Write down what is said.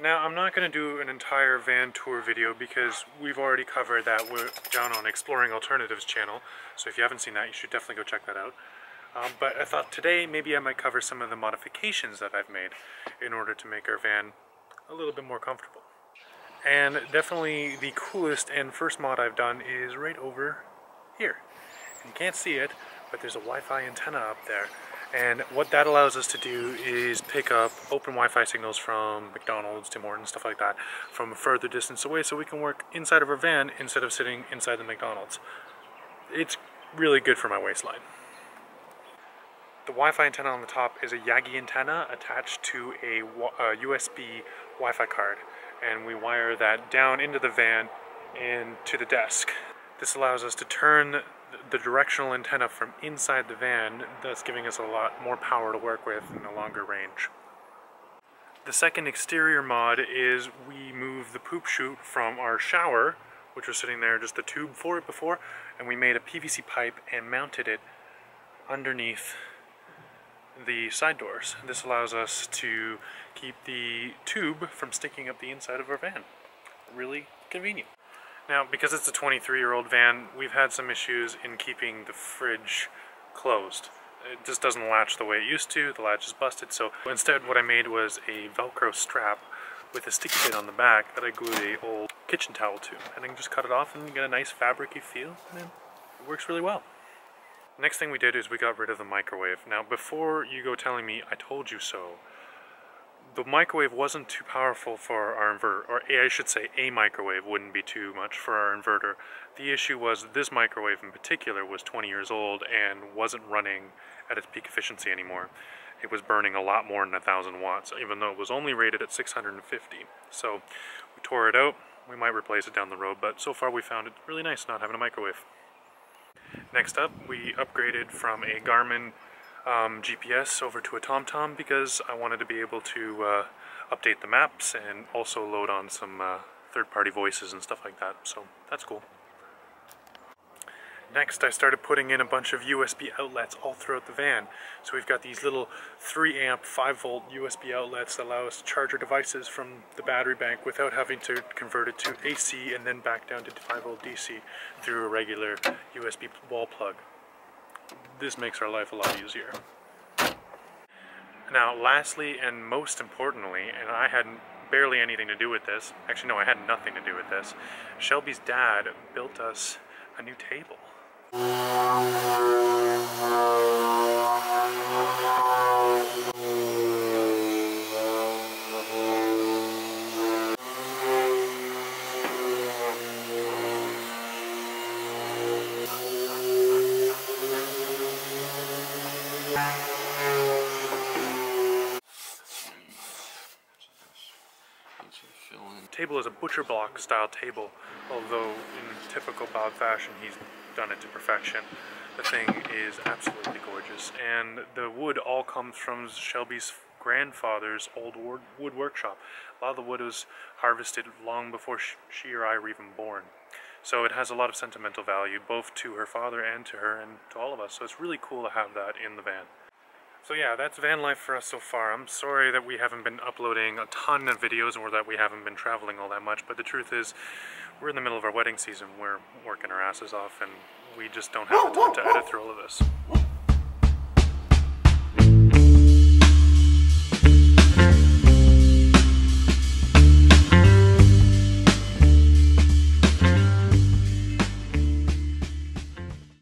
Now, I'm not going to do an entire van tour video because we've already covered that. We're down on Exploring Alternatives channel, so if you haven't seen that, you should definitely go check that out. But I thought today maybe I might cover some of the modifications that I've made in order to make our van a little bit more comfortable. And definitely the coolest and first mod I've done is right over here. And you can't see it, but there's a Wi-Fi antenna up there. And what that allows us to do is pick up open Wi-Fi signals from McDonald's, Tim Hortons, stuff like that, from a further distance away, so we can work inside of our van instead of sitting inside the McDonald's. It's really good for my waistline. The Wi-Fi antenna on the top is a Yagi antenna attached to a USB Wi-Fi card, and we wire that down into the van and to the desk. This allows us to turn the directional antenna from inside the van, thus giving us a lot more power to work with in a longer range. The second exterior mod is we move the poop chute from our shower, which was sitting there, just the tube for it before, and we made a PVC pipe and mounted it underneath the side doors. This allows us to keep the tube from sticking up the inside of our van. Really convenient. Now, because it's a 23-year-old van, we've had some issues in keeping the fridge closed. It just doesn't latch the way it used to, the latch is busted, so instead what I made was a Velcro strap with a sticky bit on the back that I glued an old kitchen towel to. And I can just cut it off and get a nice fabric-y feel, and it works really well. Next thing we did is we got rid of the microwave. Now, before you go telling me I told you so, the microwave wasn't too powerful for our inverter, or I should say a microwave wouldn't be too much for our inverter. The issue was this microwave in particular was 20 years old and wasn't running at its peak efficiency anymore. It was burning a lot more than 1,000 watts, even though it was only rated at 650. So we tore it out. We might replace it down the road, but so far we found it really nice not having a microwave. Next up, we upgraded from a Garmin GPS over to a TomTom because I wanted to be able to update the maps and also load on some third-party voices and stuff like that, so that's cool. Next, I started putting in a bunch of USB outlets all throughout the van. So we've got these little 3 amp 5 volt USB outlets that allow us to charge our devices from the battery bank without having to convert it to AC and then back down to 5 volt DC through a regular USB wall plug. This makes our life a lot easier. Now, lastly and most importantly, and I had barely anything to do with this, actually no, I had nothing to do with this, Shelby's dad built us a new table. The table is a butcher block style table, although in typical Bob fashion he's done it to perfection. The thing is absolutely gorgeous, and the wood all comes from Shelby's grandfather's old wood workshop. A lot of the wood was harvested long before she or I were even born. So it has a lot of sentimental value, both to her father and to her and to all of us. So it's really cool to have that in the van. So yeah, that's van life for us so far. I'm sorry that we haven't been uploading a ton of videos or that we haven't been traveling all that much, but the truth is, we're in the middle of our wedding season. We're working our asses off and we just don't have the time to edit through all of this.